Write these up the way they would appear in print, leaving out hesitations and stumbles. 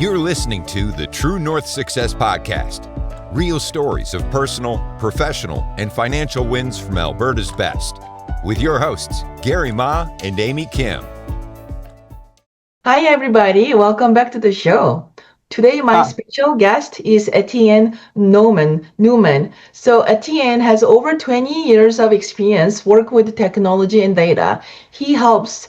You're listening to the True North Success Podcast. Real stories of personal, professional, and financial wins from Alberta's best. With your hosts, Gary Ma and Amy Kim. Hi, everybody. Welcome back to the show. Today, my special guest is Etienne Noumen. So Etienne has over 20 years of experience working with technology and data. He helps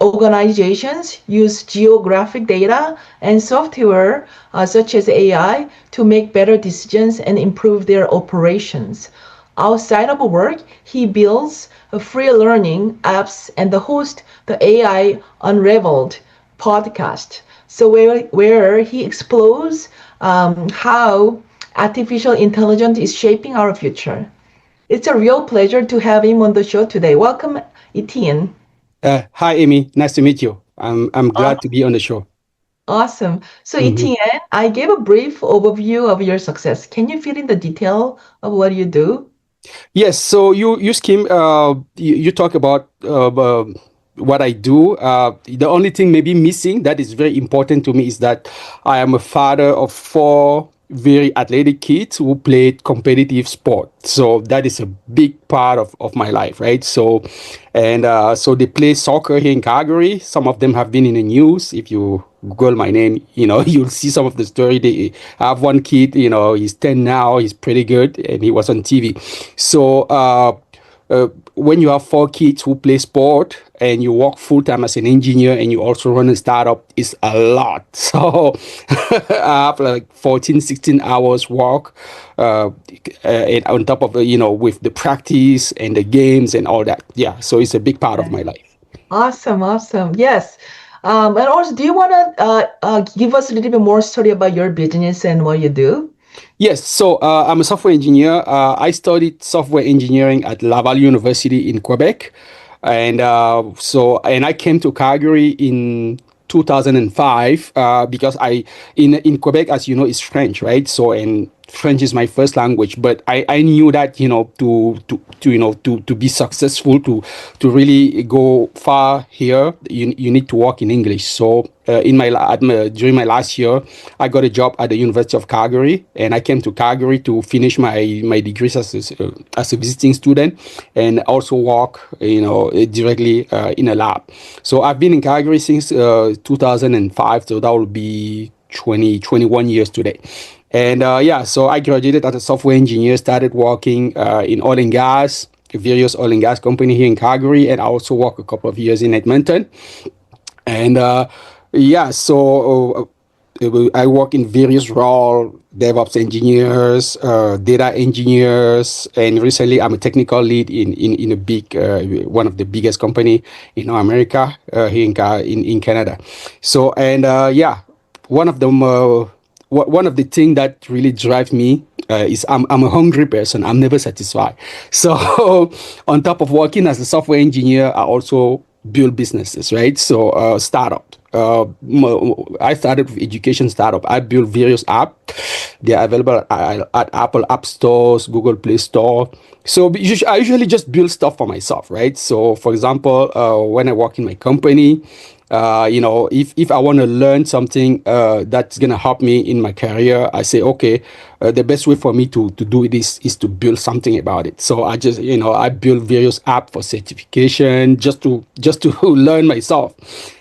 organizations use geographic data and software such as AI to make better decisions and improve their operations. Outside of work, he builds free learning apps and the host the AI Unraveled podcast. So where he explores how artificial intelligence is shaping our future. It's a real pleasure to have him on the show today. Welcome, Etienne. Hi, Amy. Nice to meet you. I'm glad to be on the show. Awesome. So, Etienne, I gave a brief overview of your success. Can you fill in the detail of what you do? Yes. So you Kim, you talk about what I do. The only thing maybe missing that is very important to me is that I am a father of four very athletic kids who played competitive sport. So that is a big part of my life, right? So they play soccer here in Calgary. Some of them have been in the news. If you Google my name, you'll see some of the story. They have one kid, he's 10 now, he's pretty good, and he was on TV. So when you have four kids who play sport and you work full-time as an engineer and you also run a startup, it's a lot. So I have like 14, 16 hours work and on top of, with the practice and the games and all that. Yeah, so it's a big part of my life. Awesome. Yes. And also, do you want to give us a little bit more story about your business and what you do? Yes, so I'm a software engineer. I studied software engineering at Laval University in Quebec. And I came to Calgary in 2005 because in Quebec, as you know, is French, right? So, and French is my first language, but I knew that, to be successful, to really go far here, you need to work in English. So during my last year, I got a job at the University of Calgary, and I came to Calgary to finish my degrees as a visiting student, and also work, directly in a lab. So I've been in Calgary since 2005, so that will be 21 years today. And so I graduated as a software engineer, started working in oil and gas, various oil and gas company here in Calgary, and I also worked a couple of years in Edmonton. And I work in various roles, DevOps engineers, data engineers, and recently I'm a technical lead in a big, one of the biggest company in America, here in Canada. So, and one of them, one of the things that really drives me is I'm a hungry person. I'm never satisfied. So on top of working as a software engineer, I also build businesses, right? So startup. I started with education startup. I built various apps. They are available at Apple App Stores, Google Play Store. So I usually just build stuff for myself, right? So for example, when I work in my company, if I want to learn something that's going to help me in my career, I say, okay, the best way for me to do this is to build something about it. So I just, I build various apps for certification just to learn myself.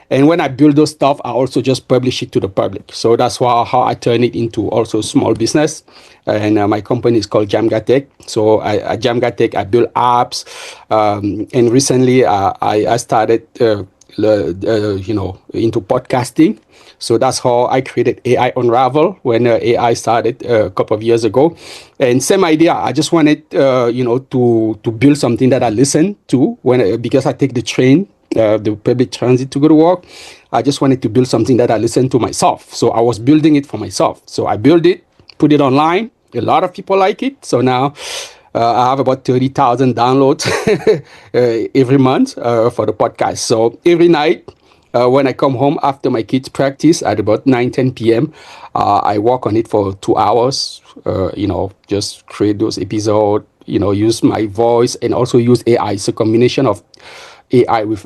And when I build those stuff, I also just publish it to the public. So that's how I turn it into also small business. And my company is called Jamga Tech. So at Jamga Tech, I build apps. And recently I started into podcasting. So that's how I created AI Unravel when AI started a couple of years ago. And same idea. I just wanted, to build something that I listen to because I take the train, the public transit to go to work. I just wanted to build something that I listen to myself. So I was building it for myself. So I built it, put it online. A lot of people like it. So now I have about 30,000 downloads every month for the podcast. So every night when I come home after my kids practice at about 9-10 p.m., I work on it for 2 hours, just create those episodes, use my voice and also use AI. It's a combination of AI with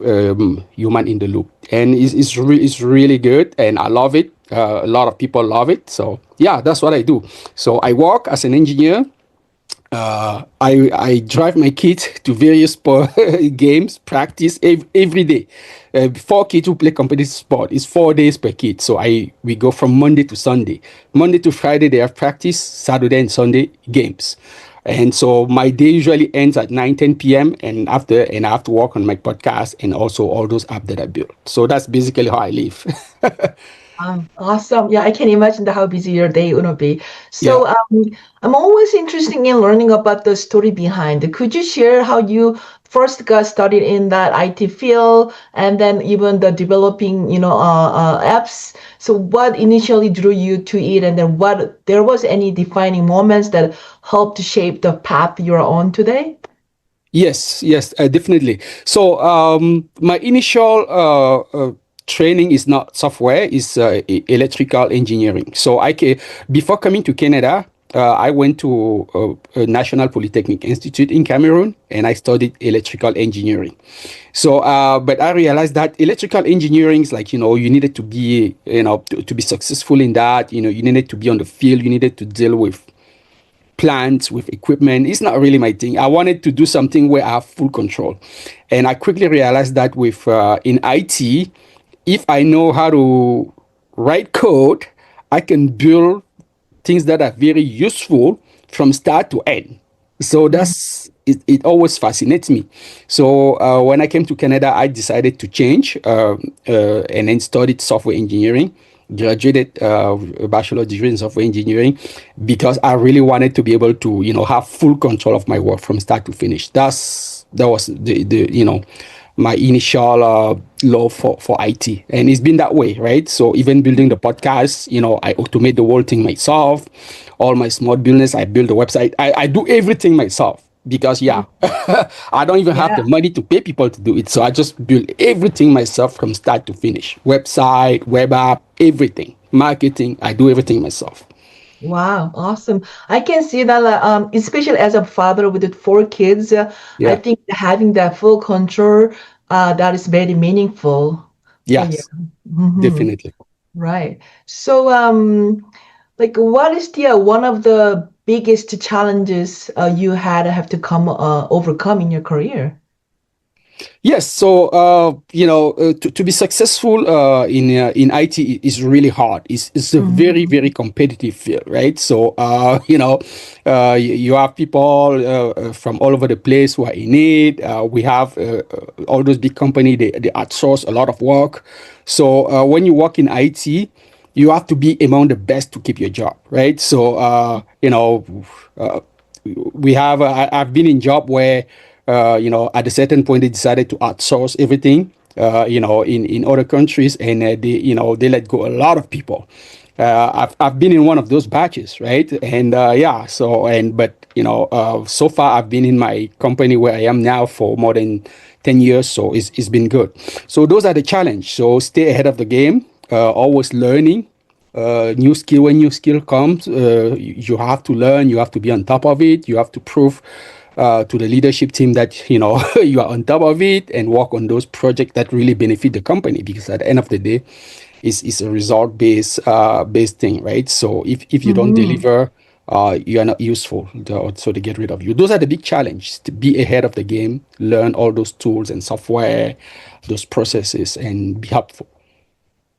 human in the loop, and it's really good, and I love it. A lot of people love it, so yeah, that's what I do. So I work as an engineer. I drive my kids to various games, practice every day. Four kids who play competitive sport. It's 4 days per kid. So we go from Monday to Sunday. Monday to Friday they have practice. Saturday and Sunday games. And so my day usually ends at 9, 10 p.m. and I have to work on my podcast and also all those apps that I built. So that's basically how I live. Awesome. Yeah, I can imagine how busy your day would be. Yeah. So, I'm always interested in learning about the story behind it. Could you share how you first got started in that IT field and then even the developing, apps? So, what initially drew you to it, and then what there was any defining moments that helped shape the path you're on today? Yes, definitely. So my initial training is not software; is electrical engineering. So before coming to Canada, I went to a National Polytechnic Institute in Cameroon, and I studied electrical engineering. So, but I realized that electrical engineering is like you needed to be to be successful in that. You needed to be on the field. You needed to deal with plants, with equipment. It's not really my thing. I wanted to do something where I have full control. And I quickly realized that with in IT, if I know how to write code, I can build things that are very useful from start to end. So that's it, it always fascinates me. So when I came to Canada, I decided to change and then studied software engineering, graduated a bachelor degree in software engineering because I really wanted to be able to have full control of my work from start to finish. That was the my initial love for IT. And it's been that way, right? So even building the podcast, I automate the whole thing myself. All my small business, I build the website. I do everything myself because, yeah, I don't even have Yeah. the money to pay people to do it. So I just build everything myself from start to finish. Website, web app, everything. Marketing, I do everything myself. Wow, awesome. I can see that, especially as a father with the four kids, I Yeah. think having that full control, that is very meaningful. So yeah. Yes, Hmm. definitely. Right. So, like, what is the one of the biggest challenges you had have to come overcome in your career? Yes, so to be successful in IT is really hard. It's a very Hmm. very competitive field, right? So you have people from all over the place who are in it. We have all those big company they outsource a lot of work. So when you work in IT, you have to be among the best to keep your job, right? So uh, I've been in job where at a certain point they decided to outsource everything in other countries, and they let go a lot of people. I've been in one of those batches, right? And yeah, so and but so far I've been in my company where I am now for more than 10 years, so it's been good. So those are the challenge. So stay ahead of the game, always learning new skill. When new skill comes, you have to learn, you have to be on top of it, you have to prove to the leadership team that you are on top of it and work on those projects that really benefit the company, because at the end of the day it's a result based thing, right? So if you don't Hmm. deliver, you are not useful, so they get rid of you. Those are the big challenge, to be ahead of the game, learn all those tools and software, those processes, and be helpful.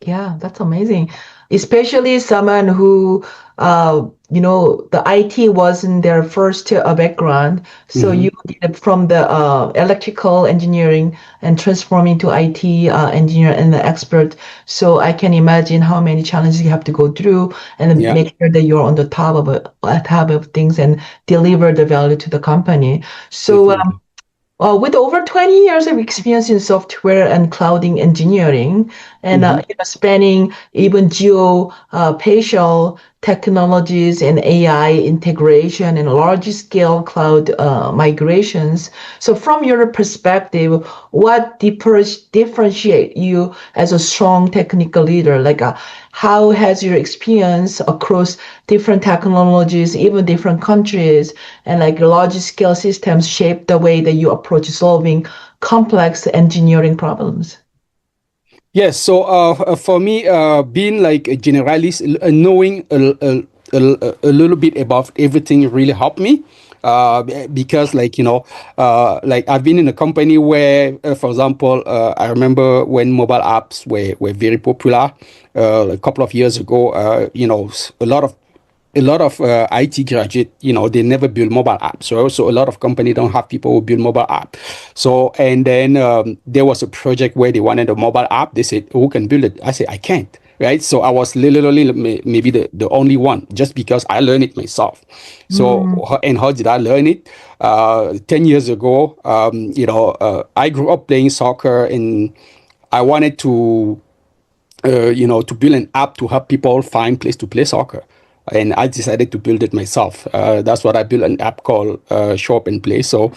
Yeah, that's amazing. Especially someone who, the IT wasn't their first background. So Hmm. you did it from the electrical engineering and transforming to IT engineer and the expert. So I can imagine how many challenges you have to go through and then Yeah, make sure that you're on the top of things and deliver the value to the company. So definitely. with over 20 years of experience in software and clouding engineering, and Hmm. spanning even geospatial technologies and AI integration and large-scale cloud migrations. So, from your perspective, what differentiate you as a strong technical leader? Like, how has your experience across different technologies, even different countries, and like large scale systems shape the way that you approach solving complex engineering problems? Yes, so for me, being like a generalist, knowing a little bit about everything really helped me. Because, like, like I've been in a company where, for example, I remember when mobile apps were very popular a couple of years ago. A lot of IT graduate, they never build mobile apps. So a lot of company don't have people who build mobile app. So, and then there was a project where they wanted a mobile app. They said, who can build it? I said, I can't. Right. So I was literally maybe the only one, just because I learned it myself. So, Mm. and how did I learn it? 10 years ago, I grew up playing soccer, and I wanted to build an app to help people find place to play soccer. And I decided to build it myself. That's what I built, an app called Show Up and Play. So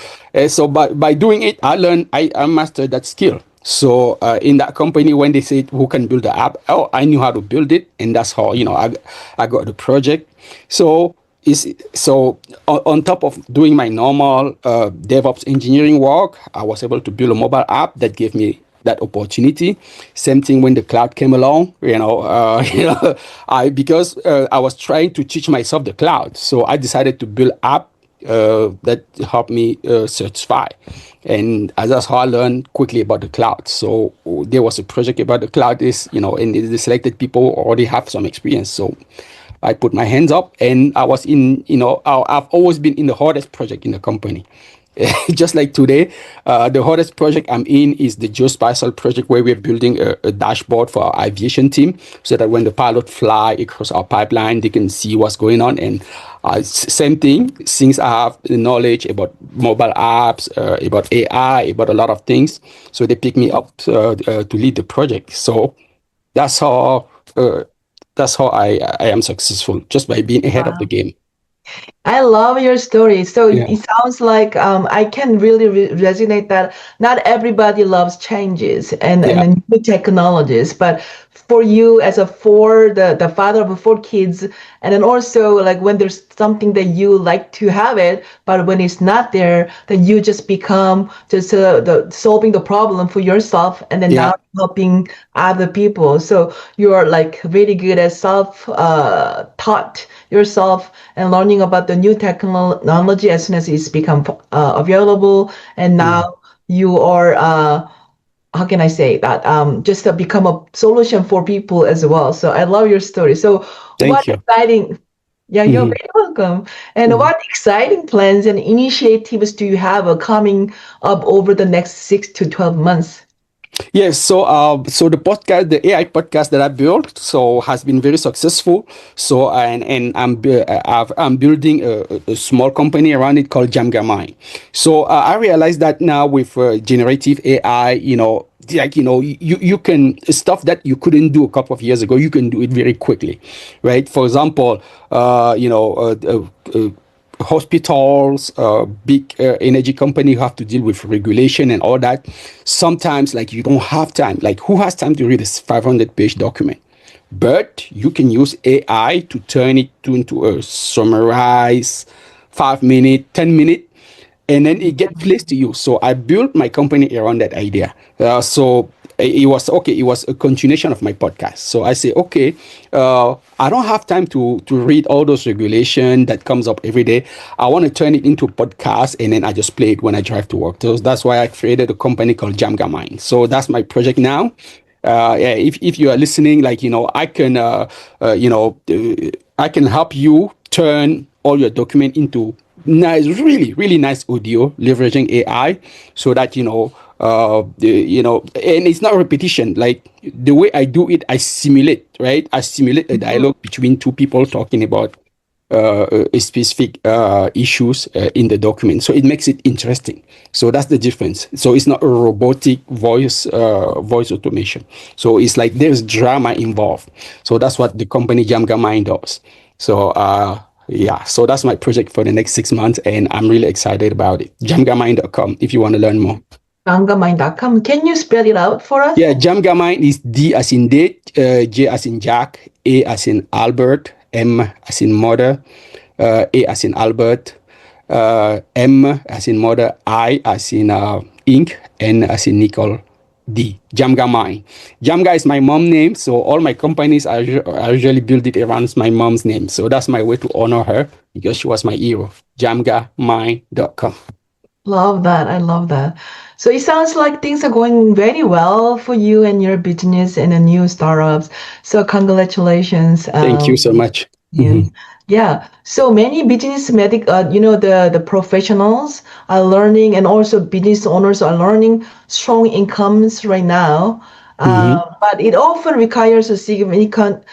by doing it, I mastered that skill. So in that company, when they said who can build the app, oh, I knew how to build it, and that's how I got the project. So on top of doing my normal DevOps engineering work, I was able to build a mobile app that gave me that opportunity. Same thing when the cloud came along, I was trying to teach myself the cloud. So I decided to build app that helped me certify. And that's how I learned quickly about the cloud. So there was a project about the cloud and the selected people already have some experience. So I put my hands up, and I was I've always been in the hardest project in the company. Just like today, the hardest project I'm in is the geospatial project, where we're building a dashboard for our aviation team, so that when the pilot fly across our pipeline, they can see what's going on. And same thing, since I have the knowledge about mobile apps, about AI, about a lot of things, so they pick me up to lead the project. So that's how uh, I am successful, just by being ahead of the game. I love your story. So Yeah, it sounds like I can really resonate that not everybody loves changes and yeah, the new technologies, but for you as the father of four kids, and then also like when there's something that you like to have it, but when it's not there, then you just become just the solving the problem for yourself, and then yeah. now helping other people. So you're like really good at self taught yourself and learning about the new technology as soon as it's become available. And Mm. now you are, how can I say that? Just to become a solution for people as well. So I love your story. So what Thank you. exciting, yeah, you're Mhm, very welcome. And mhm. what exciting plans and initiatives do you have coming up over the next 6 to 12 months? Yes, so the podcast, the AI podcast that I built, so has been very successful. So and I'm building a small company around it called Jamgamine. So I realized that now with generative AI, like you can stuff that you couldn't do a couple of years ago, you can do it very quickly, right? For example, hospitals, big energy company who have to deal with regulation and all that. Sometimes, like, you don't have time. Like, who has time to read this 500-page document? But you can use AI to turn it into a summarized 5 minute, 10 minute, and then it get placed to you. So I built my company around that idea. So it was okay. It was a continuation of my podcast. So I say, okay, I don't have time to read all those regulation that comes up every day. I want to turn it into a podcast, and then I just play it when I drive to work. So that's why I created a company called Jamga Mind. So that's my project now. Yeah, if you are listening, like, I can I can help you turn all your document into nice, really, really nice audio, leveraging AI, so that and it's not repetition. Like, the way I do it, I simulate, right? I simulate a Mhm. dialogue between two people talking about specific issues in the document. So it makes it interesting. So that's the difference. So it's not a robotic voice automation. So it's like there's drama involved. So that's what the company Jamga Mind does. So yeah, so that's my project for the next 6 months, and I'm really excited about it. Jamgamind.com if you want to learn more. Angamind.com. Can you spell it out for us? Yeah, Jamgamind is D as in date, J as in Jack, A as in Albert, M as in mother, A as in Albert, M as in mother, I as in ink, N as in Nicole, D, Jamga Mine. Jamga is my mom name, so all my companies I usually build it around my mom's name. So that's my way to honor her because she was my hero. JamgaMine.com. Love that. I love that. So it sounds like things are going very well for you and your business and the new startups. So congratulations. Thank you so much. And yeah, so many business the professionals are learning, and also business owners are learning strong incomes right now. Hmm. But it often requires a significant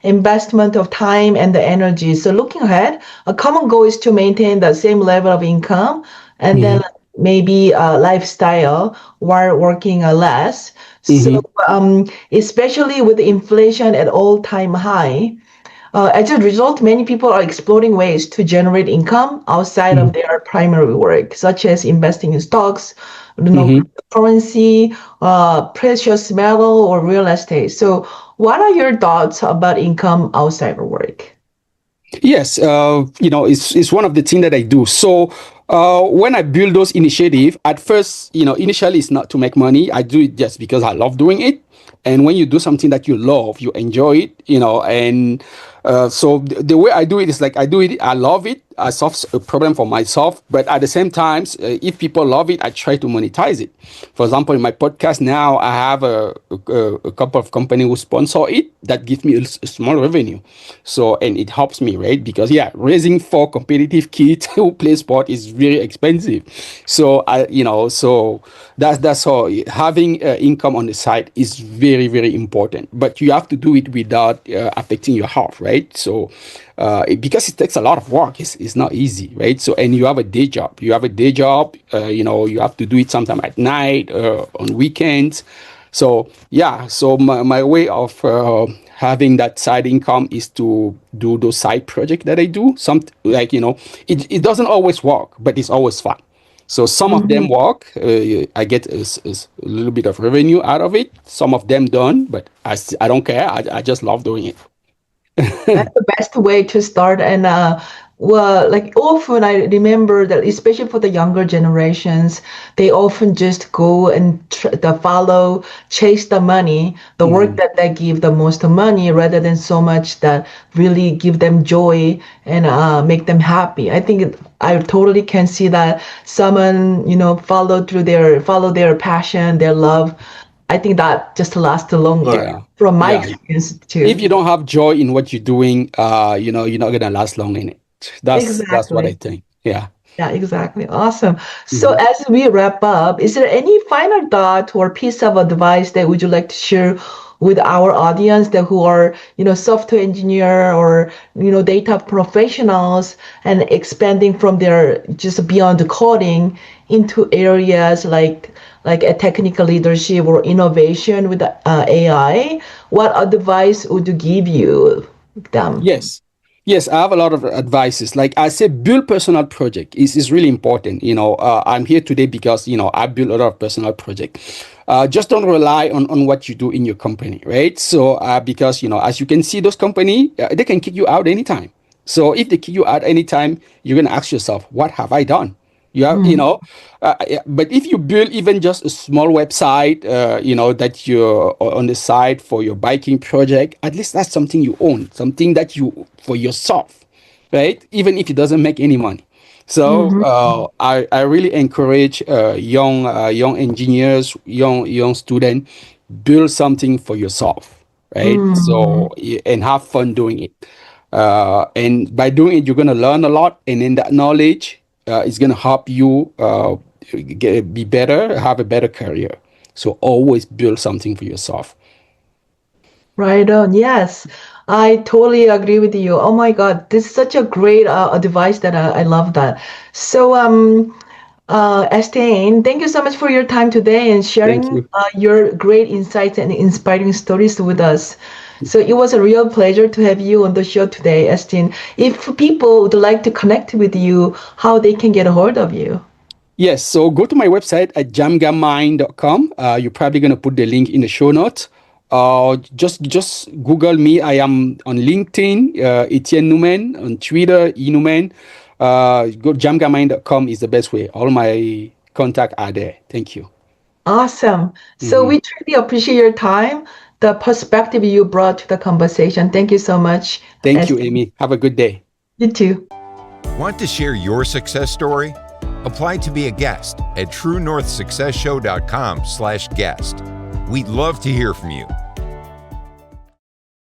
investment of time and the energy. So looking ahead, a common goal is to maintain the same level of income and then Hmm. maybe lifestyle while working less. So Hmm. especially with inflation at all-time high. As a result, many people are exploring ways to generate income outside of their primary work, such as investing in stocks, Hmm. cryptocurrency, precious metal, or real estate. So, what are your thoughts about income outside of work? Yes, it's one of the things that I do. So when I build those initiative, at first, initially it's not to make money. I do it just because I love doing it. And when you do something that you love, you enjoy it, and so the way I do it is like I do it, I love it. I solve a problem for myself, but at the same time, if people love it, I try to monetize it. For example, in my podcast now, I have a couple of companies who sponsor it that give me a small revenue. So, and it helps me, right? Because yeah, raising four competitive kids who play sport is very expensive. So so that's how having income on the side is very, very important. But you have to do it without affecting your health, right? So because it takes a lot of work, it's not easy, right? So, and you have a day job. You have a day job. You have to do it sometime at night, on weekends. So yeah, so my way of having that side income is to do those side projects that I do. Some like it doesn't always work, but it's always fun. So some of them Mhm. work. I get a little bit of revenue out of it. Some of them don't, but I don't care. I just love doing it. That's the best way to start. And well, like often I remember that, especially for the younger generations, they often just go and chase the money, the work Mhm. that they give the most money, rather than so much that really give them joy and make them happy. I think I totally can see that someone, follow their passion, their love. I think that just lasts longer, Yeah, from my yeah. experience If too. you don't have joy in what you're doing, you're not gonna last long in it. That's what I Exactly. think. Yeah. Yeah, exactly. Awesome. So Mhm. as we wrap up, is there any final thought or piece of advice that would you like to share with our audience that who are, software engineer or, data professionals and expanding from their just beyond the coding into areas like a technical leadership or innovation with AI? What advice would you give you them? Yes. Yes, I have a lot of advices. Like I say, build personal project is really important. I'm here today because, I build a lot of personal project. Just don't rely on what you do in your company, right? So, because, as you can see, those company, they can kick you out anytime. So if they kick you out anytime, you're going to ask yourself, what have I done? Yeah, but if you build even just a small website, that you're on the side for your biking project, at least that's something you own, something that you for yourself, right? Even if it doesn't make any money. So Mm-hmm. I really encourage young engineers, young student, build something for yourself, right? Mm-hmm. So and have fun doing it. And by doing it, you're gonna learn a lot, and in that knowledge, it's gonna help you be better, have a better career. So always build something for yourself. Right on. Yes, I totally agree with you. Oh my God, this is such a great advice that I love that. So, Estein, thank you so much for your time today and Thank sharing you. your great insights and inspiring stories with us. So it was a real pleasure to have you on the show today, Estein. If people would like to connect with you, how they can get a hold of you? Yes, so go to my website at jamgamine.com. You're probably going to put the link in the show notes. Just Google me. I am on LinkedIn, Etienne Noumen, on Twitter, Noumen. Go jamgamine.com is the best way. All my contact are there. Thank you. Awesome. So we truly appreciate your time, the perspective you brought to the conversation. Thank you so much. Thank you, Amy. Have a good day. You too. Want to share your success story? Apply to be a guest at truenorthsuccessshow.com/guest. We'd love to hear from you.